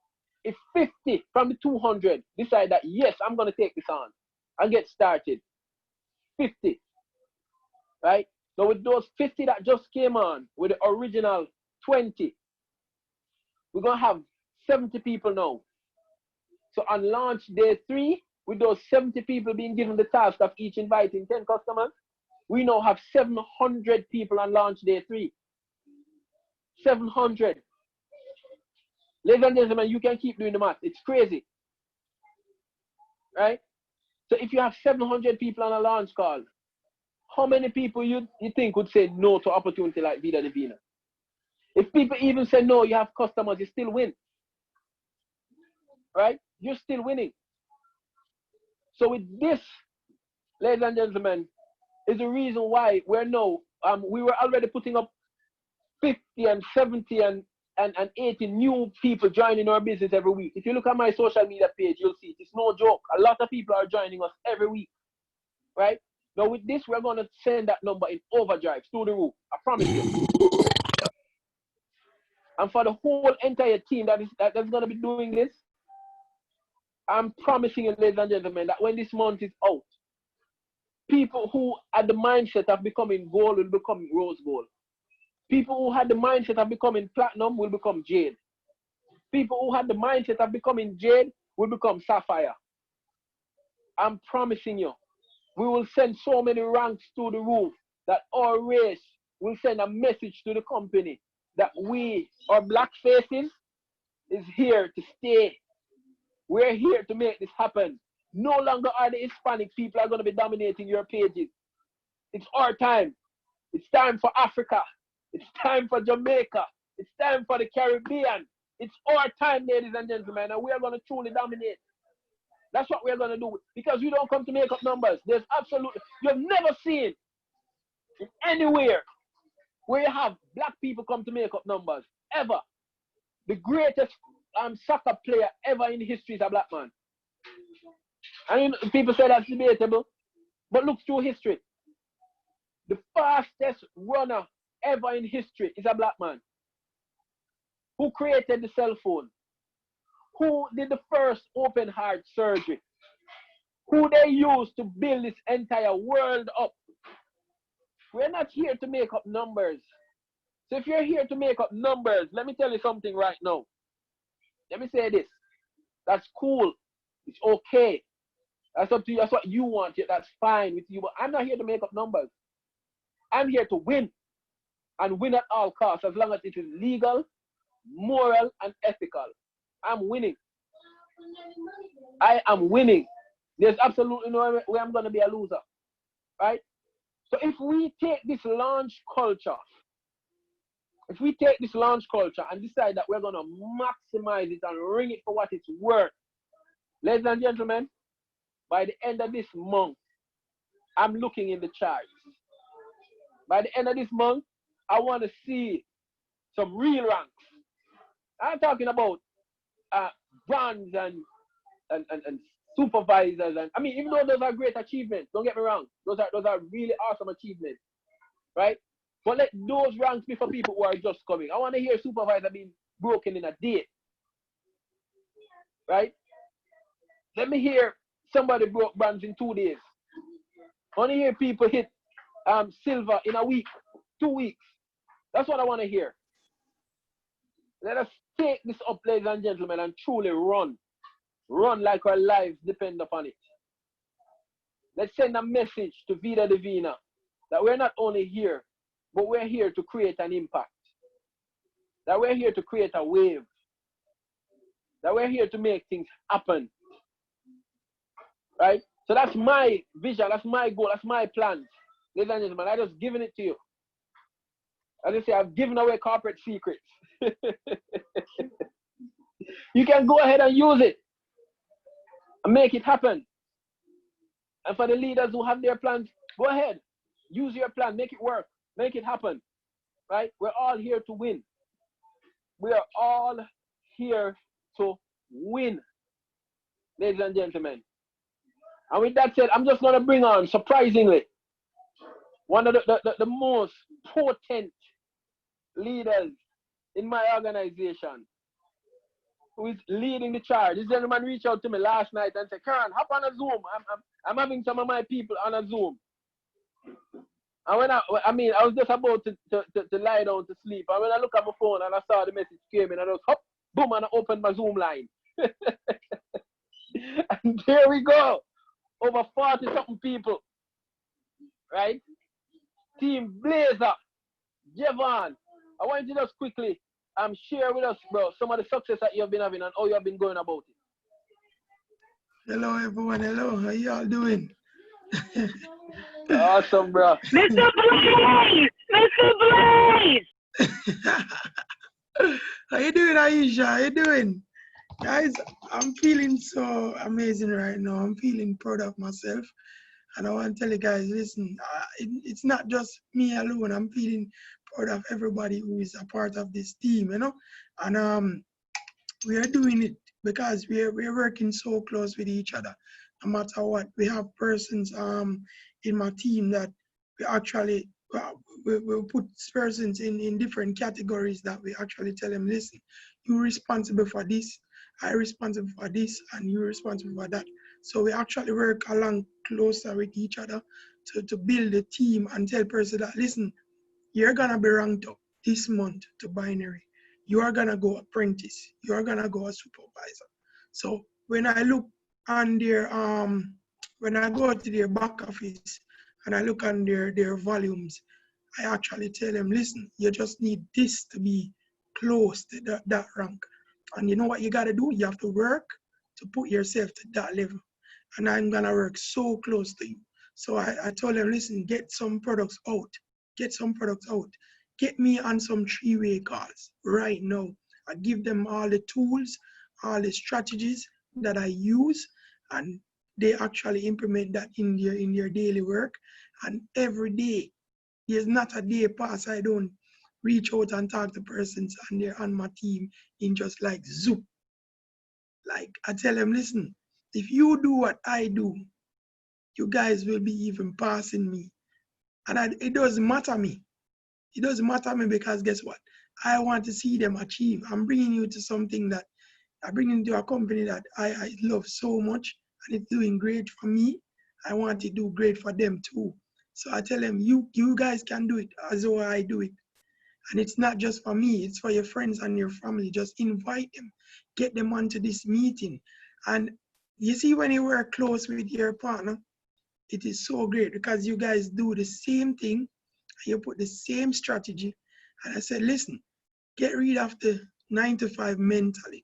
S2: If 50 from the 200 decide that, yes, I'm going to take this on and get started, 50. Right? Now with those 50 that just came on, with the original 20, we're going to have 70 people now. So on launch day 3, with those 70 people being given the task of each inviting 10 customers, we now have 700 people on launch day 3. 700. Ladies and gentlemen, you can keep doing the math. It's crazy. Right? So if you have 700 people on a launch call, how many people you think would say no to opportunity like Vida Divina? If people even say no, you have customers, you still win. Right? You're still winning. So with this, ladies and gentlemen, is the reason why we're now, we were already putting up 50 and 70 and 180 new people joining our business every week. If you look at my social media page, you'll see it's no joke. A lot of people are joining us every week, right? Now with this, we're going to send that number in overdrive through the roof. I promise you. And for the whole entire team that's going to be doing this, I'm promising you, ladies and gentlemen, that when this month is out, people who had the mindset of becoming gold will become rose gold. People who had the mindset of becoming platinum will become jade. People who had the mindset of becoming jade will become sapphire. I'm promising you, we will send so many ranks to the roof that our race will send a message to the company that we, our black faces, is here to stay. We're here to make this happen. No longer are the Hispanic people are going to be dominating your pages. It's our time. It's time for Africa. It's time for Jamaica. It's time for the Caribbean. It's our time, ladies and gentlemen, and we are going to truly dominate. That's what we're going to do, because we don't come to make up numbers. There's absolutely, you've never seen in anywhere where you have black people come to make up numbers, ever. The greatest soccer player ever in history is a black man. And people say that's debatable, but look through history. The fastest runner ever in history is a black man. Who created the cell phone? Who did the first open heart surgery? Who they used to build this entire world up? We're not here to make up numbers. So if you're here to make up numbers, let me tell you something right now. Let me say this. That's cool. It's okay. That's up to you. That's what you want. That's fine with you. But I'm not here to make up numbers. I'm here to win. And win at all costs, as long as it is legal, moral, and ethical. I'm winning. I am winning. There's absolutely no way I'm going to be a loser. Right? So if we take this launch culture, and decide that we're going to maximize it and ring it for what it's worth, ladies and gentlemen, by the end of this month, I'm looking in the charts. By the end of this month, I want to see some real ranks. I'm talking about brands and supervisors, and I mean, even though those are great achievements, don't get me wrong, those are really awesome achievements, right? But let those ranks be for people who are just coming. I want to hear supervisor being broken in a day, right? Let me hear somebody broke brands in 2 days. I want to hear people hit silver in a week, 2 weeks. That's what I want to hear. Let us take this up, ladies and gentlemen, and truly run. Run like our lives depend upon it. Let's send a message to Vida Divina that we're not only here, but we're here to create an impact. That we're here to create a wave. That we're here to make things happen. Right? So that's my vision, that's my goal, that's my plan. Ladies and gentlemen, I just given it to you. As I say, I've given away corporate secrets. You can go ahead and use it and make it happen. And for the leaders who have their plans, go ahead. Use your plan, make it work, make it happen. Right? We're all here to win. We are all here to win, ladies and gentlemen. And with that said, I'm just going to bring on, surprisingly, one of the most potent leaders in my organization, who is leading the charge. This gentleman reached out to me last night and said, Keron, hop on a Zoom. I'm having some of my people on a Zoom. And when I was just about to lie down to sleep. And when I look at my phone and I saw the message came in, and I was hop, boom, and I opened my Zoom line. And there we go. Over 40-something people. Right? Team Blazer, Javon. I want you to just quickly share with us, bro, some of the success that you have been having and how you have been going about it.
S4: Hello, everyone. Hello. How y'all doing?
S2: Awesome, bro.
S3: Mr. Blaze! Mr. Blaze!
S4: How you doing, Aiesha? How you doing? Guys, I'm feeling so amazing right now. I'm feeling proud of myself. And I want to tell you guys, listen, it's not just me alone. I'm feeling proud of everybody who is a part of this team, you know. And we are doing it because we're working so close with each other. No matter what, we have persons in my team that we actually we put persons in different categories that we actually tell them, listen, you're responsible for this, I responsible for this, and you're responsible for that. So we actually work along closer with each other to build a team and tell person that, listen, you're gonna be ranked up this month to binary. You are gonna go apprentice. You are gonna go a supervisor. So when I look on their when I go to their back office and I look on their volumes, I actually tell them, listen, you just need this to be close to that rank. And you know what you gotta do? You have to work to put yourself to that level. And I'm gonna work so close to you. So I told them, listen, get some products out. Get some products out. Get me on some three-way calls right now. I give them all the tools, all the strategies that I use, and they actually implement that in their daily work. And every day, there's not a day pass I don't reach out and talk to persons and they're on my team in just like zoom. Like I tell them, listen, if you do what I do, you guys will be even passing me. And it doesn't matter me. It doesn't matter me because guess what? I want to see them achieve. I'm bringing you to something that I bring into a company that I love so much and it's doing great for me. I want to do great for them too. So I tell them, you guys can do it as though I do it. And it's not just for me, it's for your friends and your family. Just invite them, get them onto this meeting. And you see, when you work close with your partner, it is so great because you guys do the same thing, you put the same strategy. And I said, listen, get rid of the 9 to 5 mentality.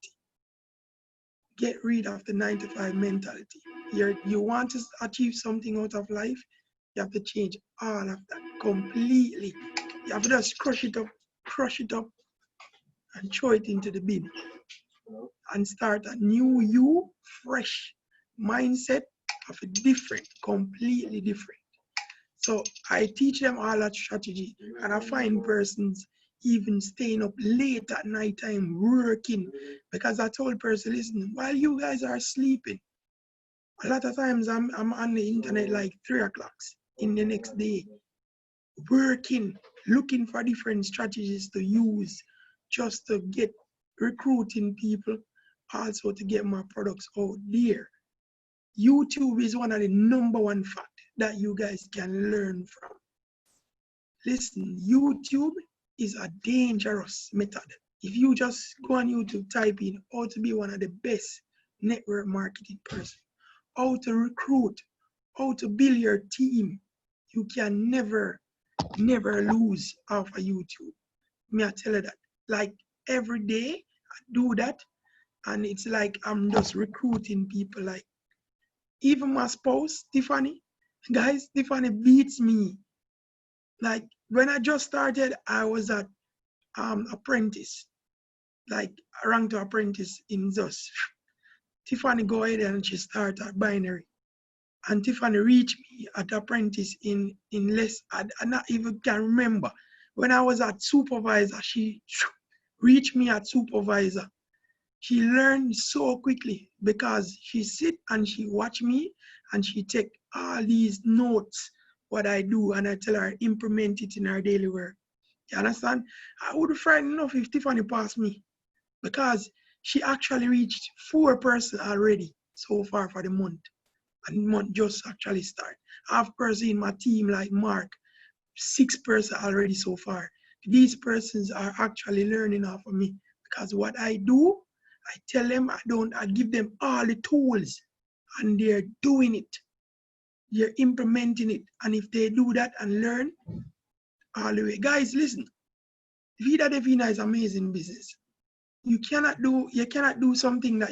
S4: Get rid of the 9 to 5 mentality. You want to achieve something out of life, you have to change all of that completely. You have to just crush it up, and throw it into the bin. And start a new you, fresh mindset of a different, completely different. So I teach them all that strategy, and I find persons even staying up late at night time working, because I told person, listen, while you guys are sleeping, a lot of times I'm on the internet like 3 o'clock in the next day, working, looking for different strategies to use just to get recruiting people, also to get my products out there. YouTube is one of the #1 fact that you guys can learn from. Listen, YouTube is a dangerous method. If you just go on YouTube, type in how to be one of the best network marketing person, how to recruit, how to build your team, you can never lose off of YouTube. Me, I tell you that. Like every day, I do that, and it's like I'm just recruiting people. Like even my spouse, Tiffany, guys, Tiffany beats me. Like when I just started, I was at apprentice, like ranked to apprentice in ZUS. Tiffany go ahead and she started at binary. And Tiffany reached me at apprentice in less, I not even can remember. When I was at supervisor, she reached me at supervisor. She learned so quickly because she sit and she watch me and she take all these notes, what I do, and I tell her implement it in her daily work. You understand? I would be frightened enough if Tiffany passed me because she actually reached 4 persons already so far for the month. And the month just actually start. I have person in my team like Mark, 6 persons already so far. These persons are actually learning off of me because what I do, I tell them I give them all the tools and they're doing it. They're implementing it. And if they do that and learn all the way. Guys, listen, Vida Divina is amazing business. You cannot do something that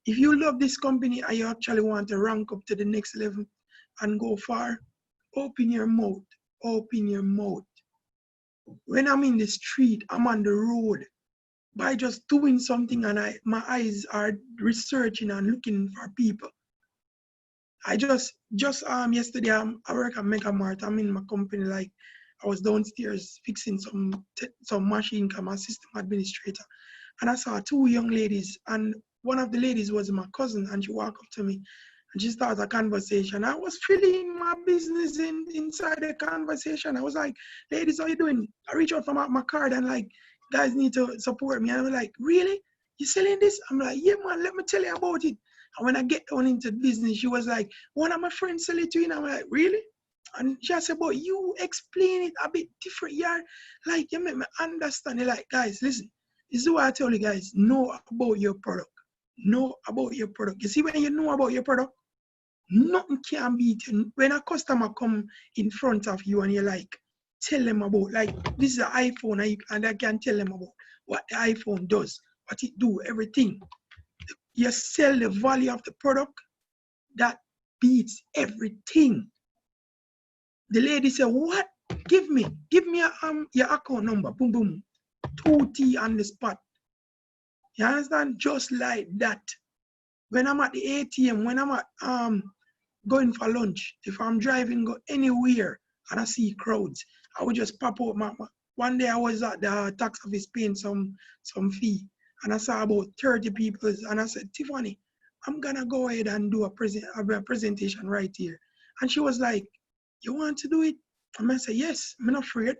S4: if you love this company and you actually want to rank up to the next level and go far, open your mouth. Open your mouth. When I'm in the street, I'm on the road. By just doing something and my eyes are researching and looking for people. I just yesterday I work at Mega Mart. I'm in my company like I was downstairs fixing some machine, I'm a system administrator. And I saw two young ladies, and one of the ladies was my cousin, and she walked up to me and she started a conversation. I was feeling my business inside the conversation. I was like, ladies, how you doing? I reached out for my card and like, guys need to support me. And I was like, really? You selling this? I'm like, yeah, man, let me tell you about it. And when I get down into business, she was like, one of my friends sell it to you. And I'm like, really? And she said, but you explain it a bit different. You're like, you make me understand it. Like, guys, listen, this is what I tell you guys, know about your product. Know about your product. You see, when you know about your product, nothing can beat you. When a customer come in front of you and you're like, tell them about, like, this is an iPhone, and I can tell them about what the iPhone does, what it do, everything. You sell the value of the product, that beats everything. The lady said, what? Give me your account number, boom, boom, 2T on the spot. You understand? Just like that. When I'm at the ATM, when I'm at going for lunch, if I'm driving go anywhere and I see crowds, I would just pop out one day I was at the tax office paying some fee, and I saw about 30 people, and I said, Tiffany, I'm gonna go ahead and do a presentation right here. And she was like, you want to do it? And I said, yes, I'm not afraid.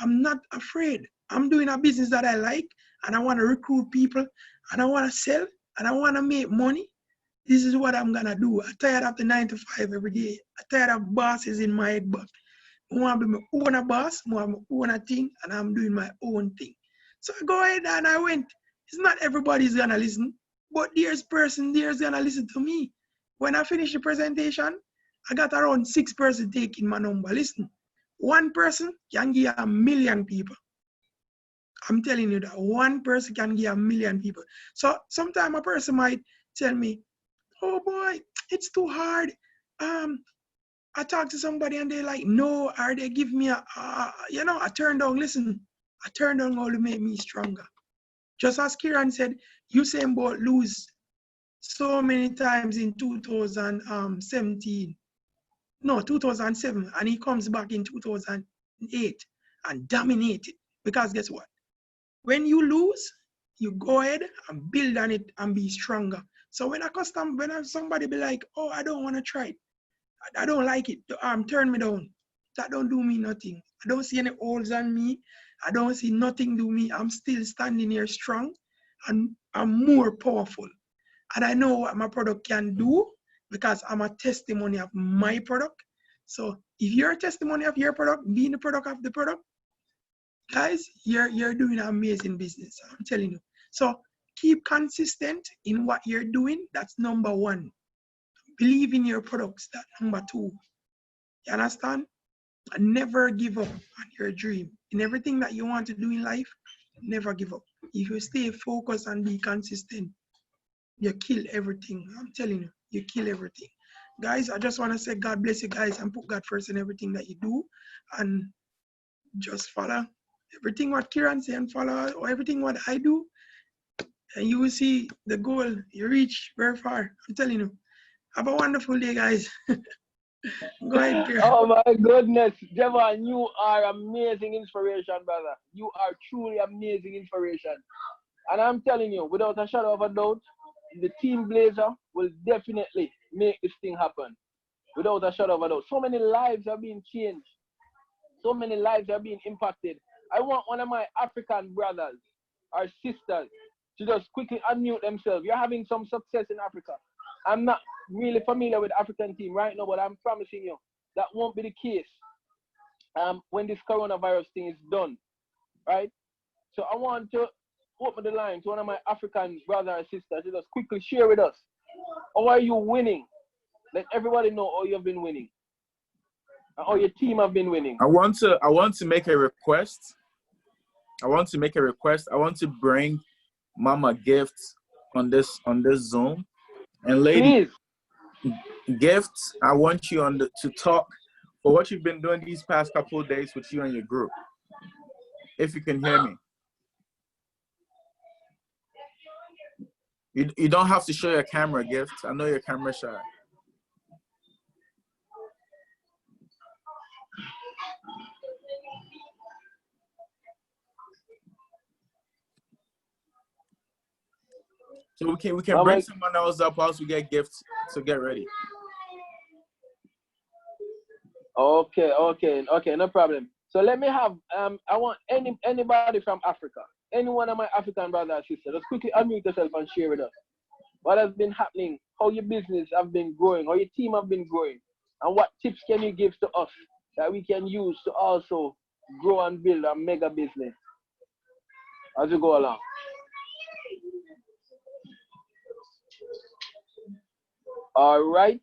S4: I'm not afraid. I'm doing a business that I like, and I want to recruit people, and I want to sell, and I want to make money. This is what I'm going to do. I'm tired of the 9 to 5 every day. I'm tired of bosses in my head, but I want to be my own boss, I want my own thing, and I'm doing my own thing. So I go ahead and I went. It's not everybody's going to listen, but there's person there's going to listen to me. When I finish the presentation, I got around 6 person taking my number. Listen, one person can give 1 million people. I'm telling you that one person can give 1 million people. So sometimes a person might tell me, oh boy, it's too hard. I talk to somebody and they're like, no, or they give me I turn down, listen, I turn down all to make me stronger. Just as Keron said, Usain Bolt lose so many times in 2017. No, 2007, and he comes back in 2008 and dominated. Because guess what? When you lose, you go ahead and build on it and be stronger. So when somebody be like, oh, I don't want to try it, I don't like it, turn me down. That don't do me nothing. I don't see any holes on me. I don't see nothing do me. I'm still standing here strong, and I'm more powerful. And I know what my product can do because I'm a testimony of my product. So if you're a testimony of your product, being the product of the product, guys, you're doing an amazing business. I'm telling you. So keep consistent in what you're doing. That's number one. Believe in your products. That's number two. You understand? And never give up on your dream. In everything that you want to do in life, never give up. If you stay focused and be consistent, you kill everything. I'm telling you, you kill everything. Guys, I just want to say God bless you guys and put God first in everything that you do. And just follow everything what Keron say and follow or everything what I do. And you will see the goal you reach very far. I'm telling you. Have a wonderful day, guys. Go ahead, Keron.
S2: Oh my goodness, Devon, you are amazing inspiration, brother. You are truly amazing inspiration. And I'm telling you, without a shadow of a doubt, the Team Blazer will definitely make this thing happen. Without a shadow of a doubt. So many lives are being changed. So many lives are being impacted. I want one of my African brothers or sisters to just quickly unmute themselves. You're having some success in Africa. I'm not really familiar with the African team right now, but I'm promising you that won't be the case when this coronavirus thing is done, right? So I want to open the line to one of my African brothers and sisters to just quickly share with us. How are you winning? Let everybody know how you've been winning. And how your team have been winning.
S1: I want to make a request. I want to bring Mama Gift on this Zoom. And lady,
S2: please.
S1: Gift, I want you to talk for what you've been doing these past couple of days with you and your group. If you can hear me. You don't have to show your camera, Gift. I know you're camera shy. So we can bring someone else up whilst we get gifts. So get ready.
S2: Okay, no problem. So let me have I want anybody from Africa, any one of my African brothers and sisters, just quickly unmute yourself and share with us what has been happening, how your business have been growing, how your team have been growing, and what tips can you give to us that we can use to also grow and build a mega business as we go along. All right.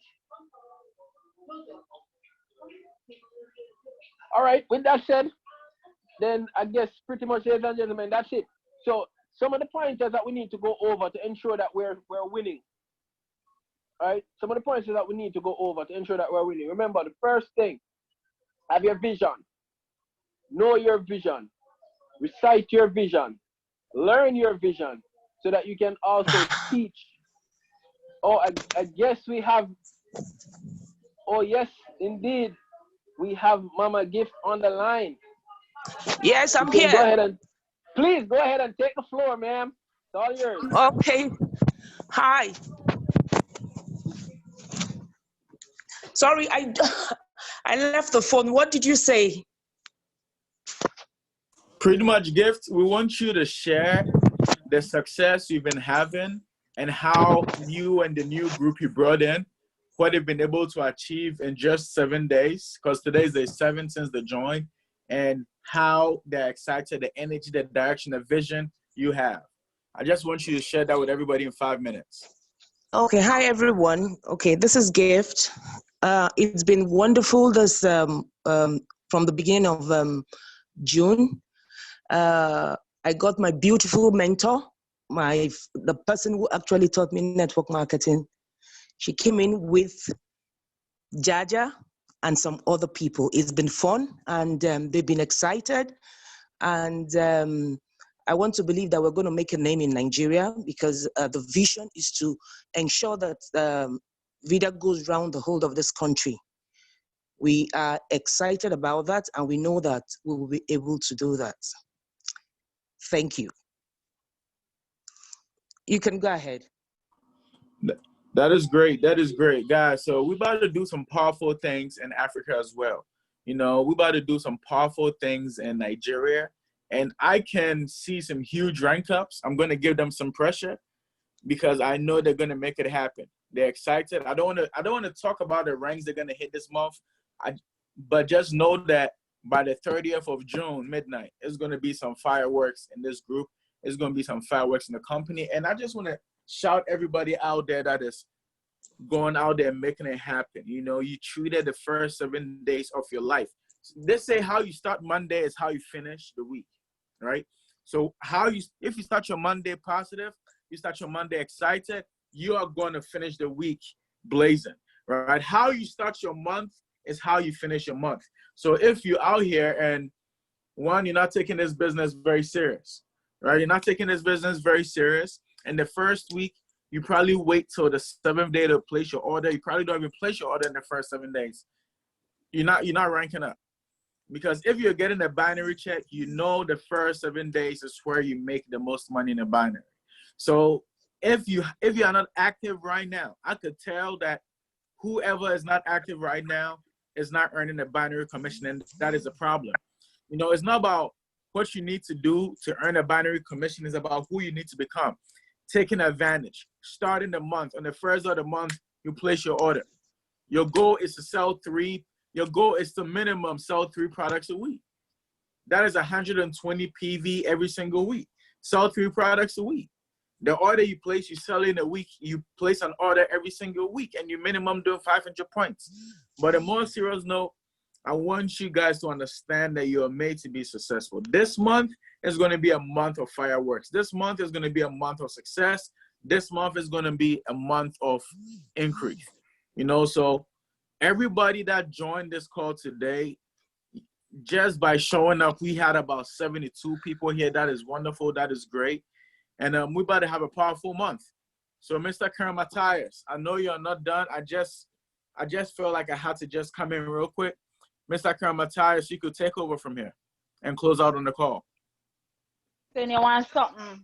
S2: All right, with that said, then I guess pretty much, ladies and gentlemen, that's it. So some of the pointers that we need to go over to ensure that we're winning. All right, some of the pointers that we need to go over to ensure that we're winning. Remember, the first thing, have your vision. Know your vision. Recite your vision. Learn your vision so that you can also teach. Oh, I guess we have, oh yes, indeed. We have Mama Gift on the line.
S5: Yes, I'm here.
S2: Please go ahead and take the floor, ma'am. It's all yours.
S5: Okay. Hi. Sorry, I left the phone. What did you say?
S1: Pretty much, Gift, we want you to share the success you've been having and how you and the new group you brought in, what they've been able to achieve in just 7 days, because today is day 7 since they joined, and how they're excited, the energy, the direction, the vision you have. I just want you to share that with everybody in 5 minutes.
S5: Okay, hi everyone. Okay, this is Gift. It's been wonderful this from the beginning of June. I got my beautiful mentor, the person who actually taught me network marketing. She came in with Jaja and some other people. It's been fun, and they've been excited. And I want to believe that we're going to make a name in Nigeria, because the vision is to ensure that VIDA goes round the whole of this country. We are excited about that, and we know that we will be able to do that. Thank you. You can go ahead.
S1: That is great. That is great, guys. So we're about to do some powerful things in Africa as well. You know, we're about to do some powerful things in Nigeria, and I can see some huge rank ups. I'm going to give them some pressure because I know they're going to make it happen. They're excited. I don't want to talk about the ranks they're going to hit this month, but just know that by the 30th of June, midnight, it's going to be some fireworks in this group. It's going to be some fireworks in the company, and I just want to shout everybody out there that is going out there and making it happen. You know, you treated the first 7 days of your life. They say how you start Monday is how you finish the week, right? So if you start your Monday positive, you start your Monday excited, you are going to finish the week blazing, right? How you start your month is how you finish your month. So if you're out here and one, you're not taking this business very serious, right? You're not taking this business very serious. And the first week, you probably wait till the 7th day to place your order. You probably don't even place your order in the first 7 days. You're not ranking up. Because if you're getting a binary check, you know the first 7 days is where you make the most money in a binary. So if you are not active right now, I could tell that whoever is not active right now is not earning a binary commission, and that is a problem. You know, it's not about what you need to do to earn a binary commission. It's about who you need to become. Taking advantage, starting the month. On the first of the month, you place your order. Your goal is to sell 3. Your goal is to minimum sell 3 products a week. That is 120 PV every single week. Sell 3 products a week. The order you place, you sell in a week. You place an order every single week, and you minimum doing 500 points. But a more serious note, I want you guys to understand that you are made to be successful. This month is going to be a month of fireworks. This month is going to be a month of success. This month is going to be a month of increase. You know, so everybody that joined this call today, just by showing up, we had about 72 people here. That is wonderful. That is great. And we're about to have a powerful month. So Mr. Keron Matthias, I know you're not done. I just felt like I had to just come in real quick. Mr. Keron Matthias, you could take over from here and close out on the call.
S3: Then you want something?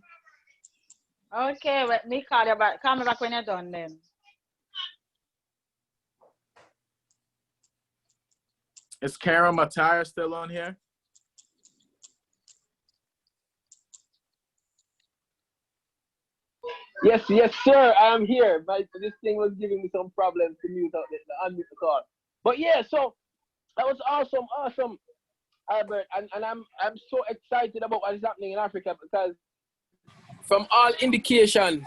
S3: Okay, let me call you back. Call me back when you're done then.
S1: Is Keron Matthias still on here?
S2: Yes, yes, sir. I'm here. This thing was giving me some problems to mute out unmute the call. But yeah, so that was awesome, Albert. And I'm so excited about what is happening in Africa because from all indication,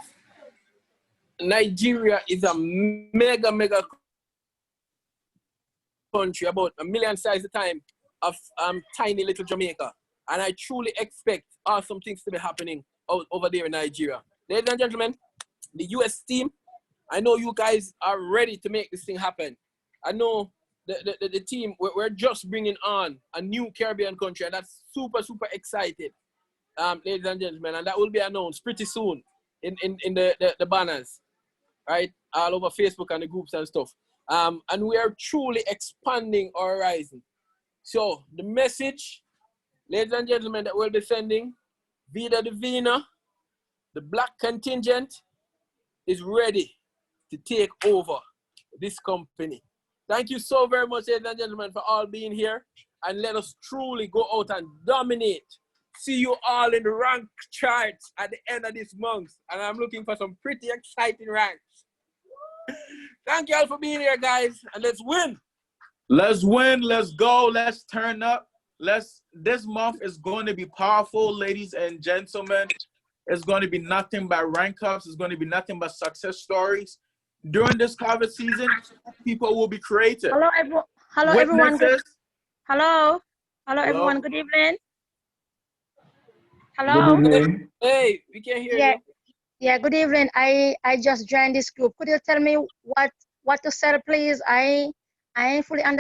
S2: Nigeria is a mega country, about a million size the time of tiny little Jamaica. And I truly expect awesome things to be happening over there in Nigeria. Ladies and gentlemen, the US team, I know you guys are ready to make this thing happen. I know the team, we're just bringing on a new Caribbean country, and that's super excited, ladies and gentlemen. And that will be announced pretty soon in the banners, right? All over Facebook and the groups and stuff. And we are truly expanding our horizon. So the message, ladies and gentlemen, that we'll be sending, Vida Divina, the black contingent is ready to take over this company. Thank you so very much, ladies and gentlemen, for all being here. And let us truly go out and dominate. See you all in the rank charts at the end of this month. And I'm looking for some pretty exciting ranks. Thank you all for being here, guys. And let's win.
S1: Let's win. Let's go. Let's turn up. This month is going to be powerful, ladies and gentlemen. It's going to be nothing but rank ups. It's going to be nothing but success stories. During this COVID season, people will be creative.
S3: Hello, everyone. Hello, everyone. Good evening. Hello.
S2: Good evening. Hey, we can hear you.
S3: Yeah. Good evening. I just joined this group. Could you tell me what to sell, please? I ain't fully understand.